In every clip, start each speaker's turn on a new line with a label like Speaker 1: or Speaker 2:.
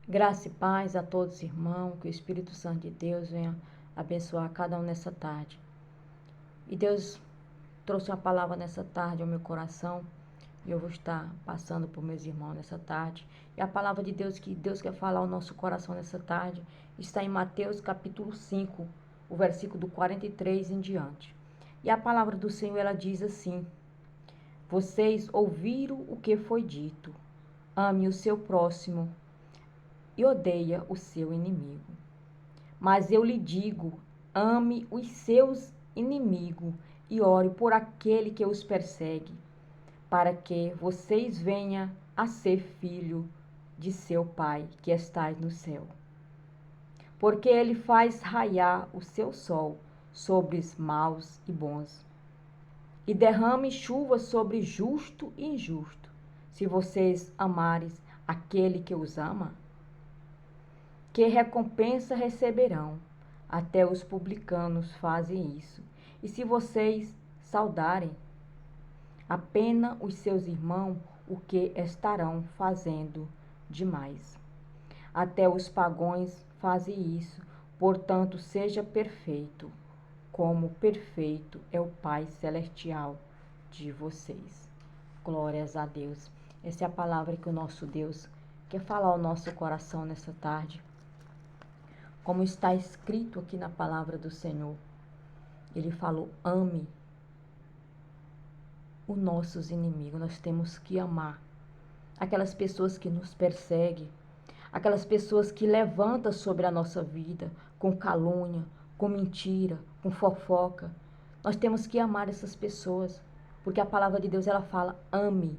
Speaker 1: Graça e paz a todos, irmãos, que o Espírito Santo de Deus venha abençoar cada um nessa tarde. E Deus trouxe uma palavra nessa tarde ao meu coração, e eu vou estar passando por meus irmãos nessa tarde. E a palavra de Deus que Deus quer falar ao nosso coração nessa tarde está em Mateus capítulo 5, o versículo do 43 em diante. E a palavra do Senhor, ela diz assim: Vocês ouviram o que foi dito, ame o seu próximo e odeia o seu inimigo. Mas eu lhe digo, ame os seus inimigos e ore por aquele que os persegue, para que vocês venham a ser filho de seu Pai que está no céu. Porque ele faz raiar o seu sol sobre os maus e bons, e derrame chuva sobre justo e injusto. Se vocês amarem aquele que os ama, que recompensa receberão? Até os publicanos fazem isso. E se vocês saudarem apenas os seus irmãos, o que estarão fazendo demais? Até os pagãos fazem isso. Portanto, seja perfeito, como perfeito é o Pai Celestial de vocês. Glórias a Deus. Essa é a palavra que o nosso Deus quer falar ao nosso coração nessa tarde. Como está escrito aqui na palavra do Senhor, ele falou: ame os nossos inimigos. Nós temos que amar aquelas pessoas que nos perseguem, aquelas pessoas que levantam sobre a nossa vida com calúnia, com mentira, com fofoca. Nós temos que amar essas pessoas, porque a palavra de Deus, ela fala: ame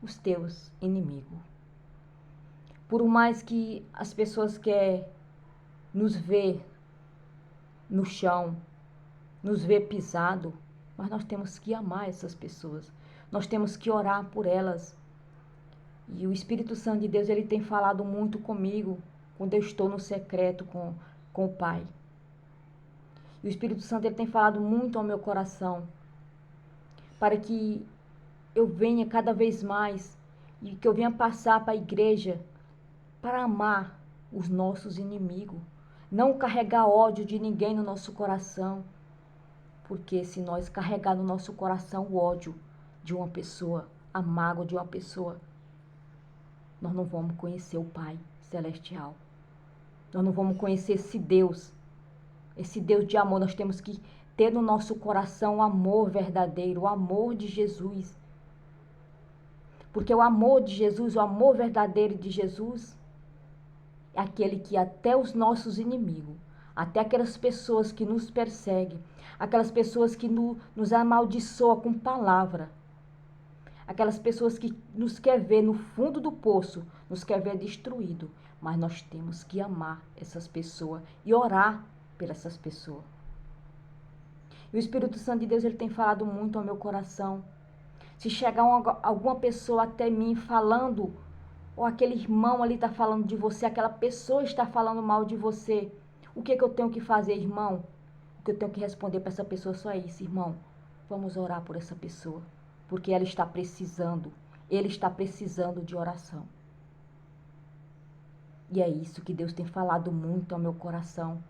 Speaker 1: os teus inimigos. Por mais que as pessoas querem nos ver no chão, nos ver pisado, mas nós temos que amar essas pessoas. Nós temos que orar por elas. E o Espírito Santo de Deus, ele tem falado muito comigo quando eu estou no secreto com o Pai. E o Espírito Santo, ele tem falado muito ao meu coração para que eu venha cada vez mais e que eu venha passar para a igreja para amar os nossos inimigos. Não carregar ódio de ninguém no nosso coração. Porque se nós carregar no nosso coração o ódio de uma pessoa, a mágoa de uma pessoa, nós não vamos conhecer o Pai Celestial. Nós não vamos conhecer esse Deus de amor. Nós temos que ter no nosso coração o amor verdadeiro, o amor de Jesus. Porque o amor de Jesus, o amor verdadeiro de Jesus, é aquele que até os nossos inimigos, até aquelas pessoas que nos perseguem, aquelas pessoas que nos amaldiçoam com palavra, aquelas pessoas que nos quer ver no fundo do poço, nos quer ver destruído, mas nós temos que amar essas pessoas e orar por essas pessoas. E o Espírito Santo de Deus, ele tem falado muito ao meu coração. Se chegar alguma pessoa até mim falando, ou aquele irmão ali está falando de você, aquela pessoa está falando mal de você, o que eu tenho que fazer, irmão? O que eu tenho que responder para essa pessoa só é isso: irmão, vamos orar por essa pessoa, porque ela está precisando, ele está precisando de oração. E é isso que Deus tem falado muito ao meu coração,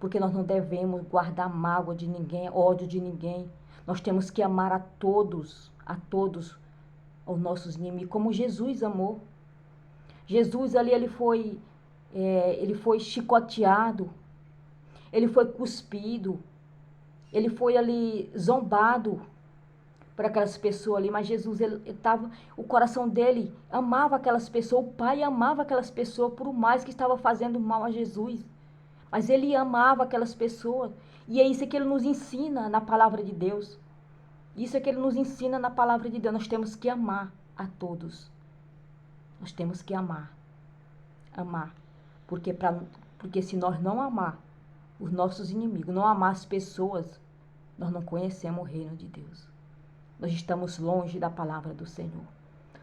Speaker 1: porque nós não devemos guardar mágoa de ninguém, ódio de ninguém. Nós temos que amar a todos os nossos inimigos, como Jesus amou. Jesus ali, ele foi chicoteado, ele foi cuspido, ele foi ali zombado por aquelas pessoas ali, mas Jesus, o coração dele amava aquelas pessoas, o Pai amava aquelas pessoas, por mais que estava fazendo mal a Jesus, mas ele amava aquelas pessoas, e é isso que ele nos ensina na palavra de Deus, isso é que ele nos ensina na palavra de Deus. Nós temos que amar a todos, nós temos que amar, porque se nós não amar os nossos inimigos, não amar as pessoas, nós não conhecemos o reino de Deus. Nós estamos longe da palavra do Senhor.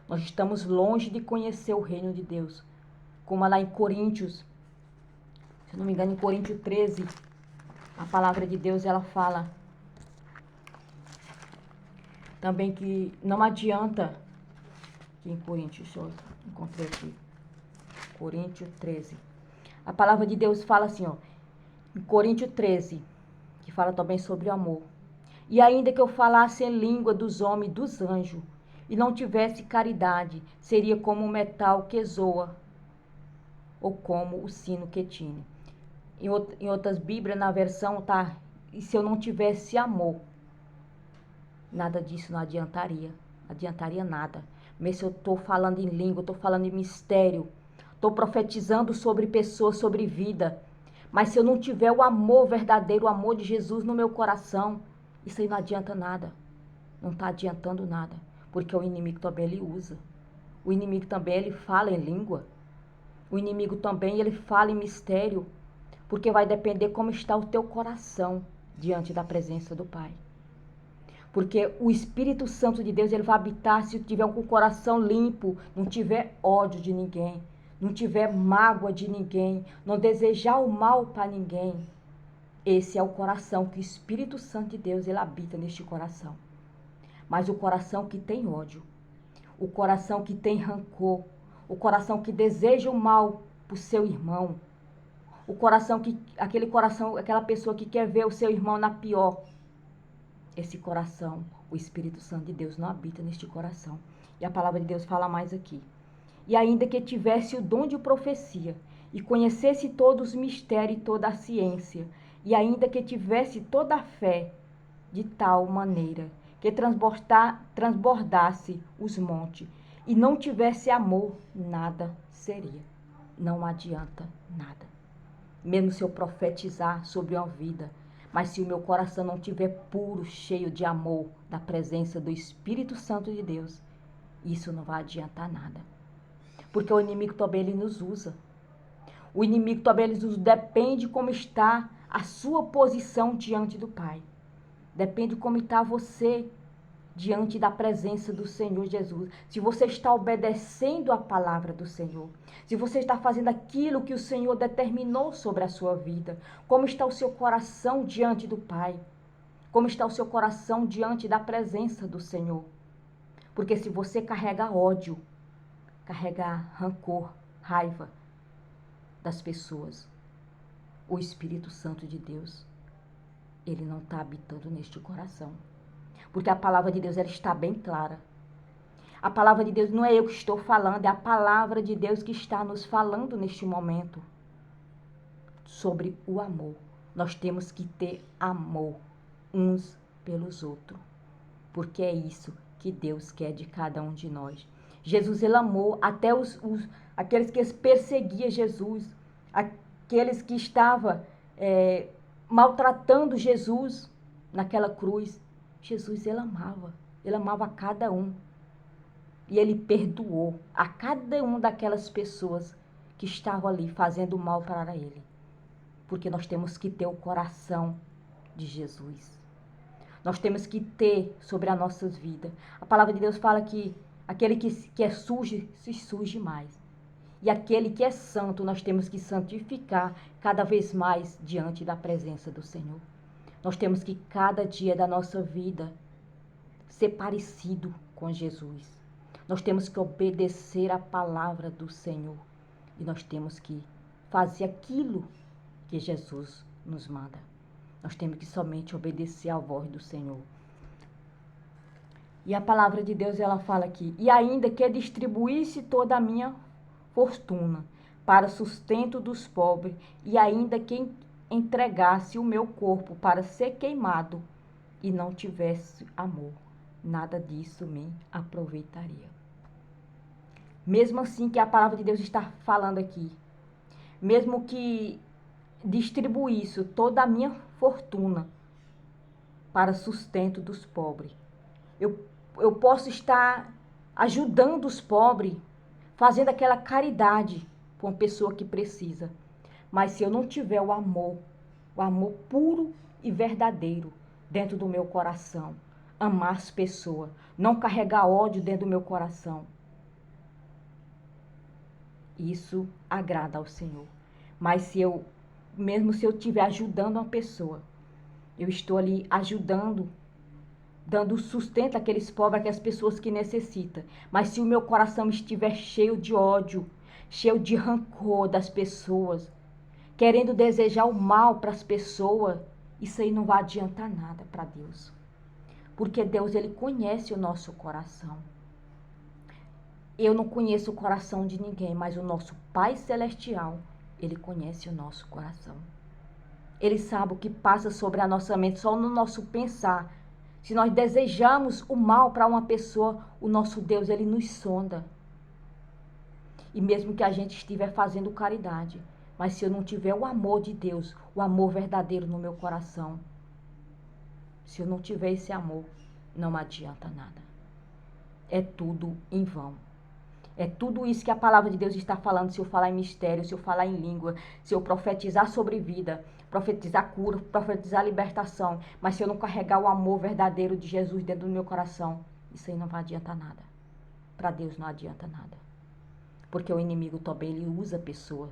Speaker 1: Nós estamos longe de conhecer o reino de Deus. Como lá em Coríntios, se não me engano, em Coríntios 13, a palavra de Deus, ela fala também que não adianta, aqui em Coríntios, deixa eu encontrar aqui. Coríntios 13. A palavra de Deus fala assim, ó, em Coríntios 13, que fala também sobre o amor. E ainda que eu falasse em língua dos homens e dos anjos, e não tivesse caridade, seria como um metal que zoa, ou como o sino que tine. Em outras Bíblias, na versão, tá, e se eu não tivesse amor, nada disso não adiantaria nada. Mesmo se eu estou falando em língua, estou falando em mistério, estou profetizando sobre pessoas, sobre vida, mas se eu não tiver o amor verdadeiro, o amor de Jesus no meu coração, isso aí não adianta nada, não está adiantando nada, porque o inimigo também ele usa, o inimigo também ele fala em língua, o inimigo também ele fala em mistério, porque vai depender como está o teu coração diante da presença do Pai. Porque o Espírito Santo de Deus, ele vai habitar se tiver com o coração limpo, não tiver ódio de ninguém, não tiver mágoa de ninguém, não desejar o mal para ninguém. Esse é o coração que o Espírito Santo de Deus, ele habita neste coração. Mas o coração que tem ódio, o coração que tem rancor, o coração que deseja o mal para o seu irmão, aquela pessoa que quer ver o seu irmão na pior, esse coração, o Espírito Santo de Deus não habita neste coração. E a palavra de Deus fala mais aqui. E ainda que tivesse o dom de profecia, e conhecesse todos os mistérios e toda a ciência, e ainda que tivesse toda a fé, de tal maneira que transbordasse os montes, e não tivesse amor, nada seria. Não adianta nada. Mesmo se eu profetizar sobre uma vida, mas se o meu coração não estiver puro, cheio de amor, da presença do Espírito Santo de Deus, isso não vai adiantar nada. Porque o inimigo também ele nos usa. O inimigo também ele nos usa, depende como está a sua posição diante do Pai. Depende como está você diante da presença do Senhor Jesus. Se você está obedecendo a palavra do Senhor. Se você está fazendo aquilo que o Senhor determinou sobre a sua vida. Como está o seu coração diante do Pai. Como está o seu coração diante da presença do Senhor. Porque se você carrega ódio, carrega rancor, raiva das pessoas, o Espírito Santo de Deus, ele não está habitando neste coração. Porque a palavra de Deus ela está bem clara. A palavra de Deus não é eu que estou falando, é a palavra de Deus que está nos falando neste momento sobre o amor. Nós temos que ter amor uns pelos outros, porque é isso que Deus quer de cada um de nós. Jesus ele amou até aqueles que perseguiam Jesus, aqueles que estavam maltratando Jesus naquela cruz. Jesus ele amava a cada um. E ele perdoou a cada um daquelas pessoas que estavam ali fazendo mal para ele. Porque nós temos que ter o coração de Jesus. Nós temos que ter sobre as nossas vidas. A palavra de Deus fala que aquele que é sujo, se suje mais. E aquele que é santo, nós temos que santificar cada vez mais diante da presença do Senhor. Nós temos que cada dia da nossa vida ser parecido com Jesus. Nós temos que obedecer a palavra do Senhor. E nós temos que fazer aquilo que Jesus nos manda. Nós temos que somente obedecer à voz do Senhor. E a palavra de Deus, ela fala aqui, e ainda que distribuísse toda a minha fortuna para sustento dos pobres, e ainda que entregasse o meu corpo para ser queimado, e não tivesse amor, nada disso me aproveitaria. Mesmo assim que a palavra de Deus está falando aqui, mesmo que distribuísse toda a minha fortuna para sustento dos pobres, eu posso estar ajudando os pobres, fazendo aquela caridade com uma pessoa que precisa. Mas se eu não tiver o amor puro e verdadeiro dentro do meu coração, amar as pessoas, não carregar ódio dentro do meu coração, isso agrada ao Senhor. Mas mesmo se eu estiver ajudando uma pessoa, eu estou ali ajudando, dando sustento àqueles pobres, àquelas pessoas que necessitam. Mas se o meu coração estiver cheio de ódio, cheio de rancor das pessoas, querendo desejar o mal para as pessoas, isso aí não vai adiantar nada para Deus. Porque Deus, ele conhece o nosso coração. Eu não conheço o coração de ninguém, mas o nosso Pai Celestial, ele conhece o nosso coração. Ele sabe o que passa sobre a nossa mente, só no nosso pensar. Se nós desejamos o mal para uma pessoa, o nosso Deus, ele nos sonda. E mesmo que a gente estiver fazendo caridade, mas se eu não tiver o amor de Deus, o amor verdadeiro no meu coração, se eu não tiver esse amor, não adianta nada. É tudo em vão. É tudo isso que a palavra de Deus está falando. Se eu falar em mistério, se eu falar em língua, se eu profetizar sobre vida, profetizar cura, profetizar libertação, mas se eu não carregar o amor verdadeiro de Jesus dentro do meu coração, isso aí não vai adiantar nada. Para Deus não adianta nada. Porque o inimigo também, ele usa a pessoa.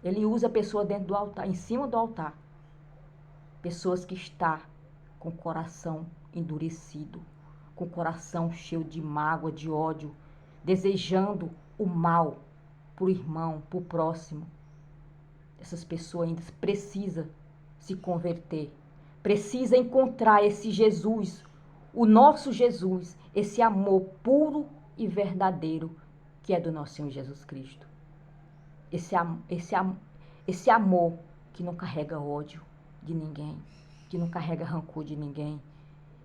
Speaker 1: Ele usa a pessoa dentro do altar, em cima do altar. Pessoas que estão com o coração endurecido, com o coração cheio de mágoa, de ódio, desejando o mal para o irmão, para o próximo. Essas pessoas ainda precisam se converter. Precisa encontrar esse Jesus, o nosso Jesus, esse amor puro e verdadeiro que é do nosso Senhor Jesus Cristo. Esse amor que não carrega ódio de ninguém, que não carrega rancor de ninguém,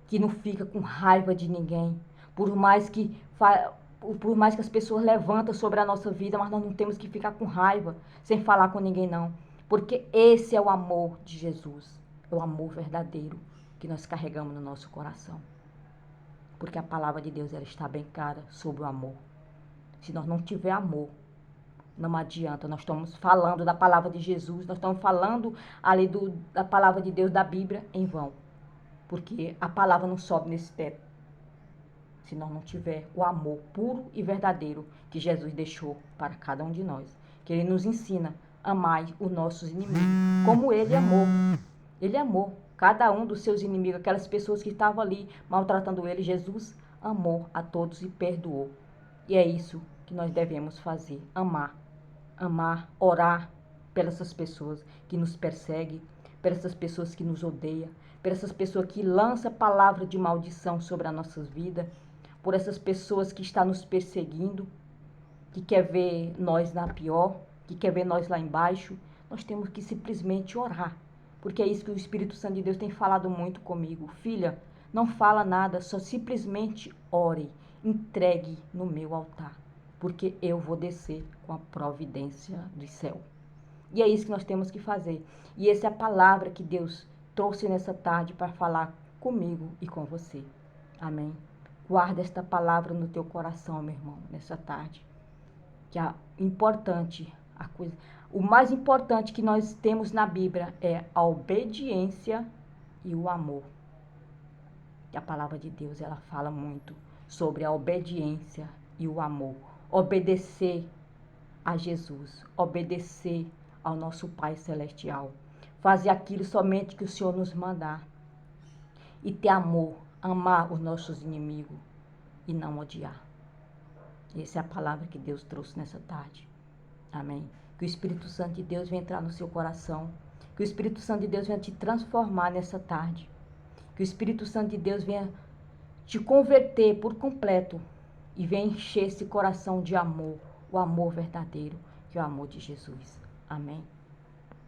Speaker 1: que não fica com raiva de ninguém, por mais que as pessoas levantam sobre a nossa vida, mas nós não temos que ficar com raiva, sem falar com ninguém não, porque esse é o amor de Jesus, é o amor verdadeiro que nós carregamos no nosso coração, porque a palavra de Deus, ela está bem clara sobre o amor. Se nós não tiver amor, não adianta. Nós estamos falando da palavra de Jesus, nós estamos falando ali da palavra de Deus, da Bíblia, em vão. Porque a palavra não sobe nesse teto se nós não tiver o amor puro e verdadeiro que Jesus deixou para cada um de nós. Que ele nos ensina a amar os nossos inimigos, como ele amou. Ele amou cada um dos seus inimigos, aquelas pessoas que estavam ali maltratando ele. Jesus amou a todos e perdoou. E é isso que nós devemos fazer, amar, orar pelas essas pessoas que nos perseguem, pelas essas pessoas que nos odeiam, pelas essas pessoas que lançam palavra de maldição sobre as nossas vidas, por essas pessoas que estão nos perseguindo, que quer ver nós na pior, que quer ver nós lá embaixo. Nós temos que simplesmente orar, porque é isso que o Espírito Santo de Deus tem falado muito comigo. Filha, não fala nada, só simplesmente ore, entregue no meu altar, porque eu vou descer com a providência do céu. E é isso que nós temos que fazer. E essa é a palavra que Deus trouxe nessa tarde para falar comigo e com você. Amém? Guarda esta palavra no teu coração, meu irmão, nessa tarde. Que é importante, o mais importante que nós temos na Bíblia é a obediência e o amor. E a palavra de Deus, ela fala muito sobre a obediência e o amor. Obedecer a Jesus, obedecer ao nosso Pai Celestial, fazer aquilo somente que o Senhor nos mandar e ter amor, amar os nossos inimigos e não odiar. Essa é a palavra que Deus trouxe nessa tarde. Amém? Que o Espírito Santo de Deus venha entrar no seu coração, que o Espírito Santo de Deus venha te transformar nessa tarde, que o Espírito Santo de Deus venha te converter por completo e venha encher esse coração de amor, o amor verdadeiro, que é o amor de Jesus. Amém?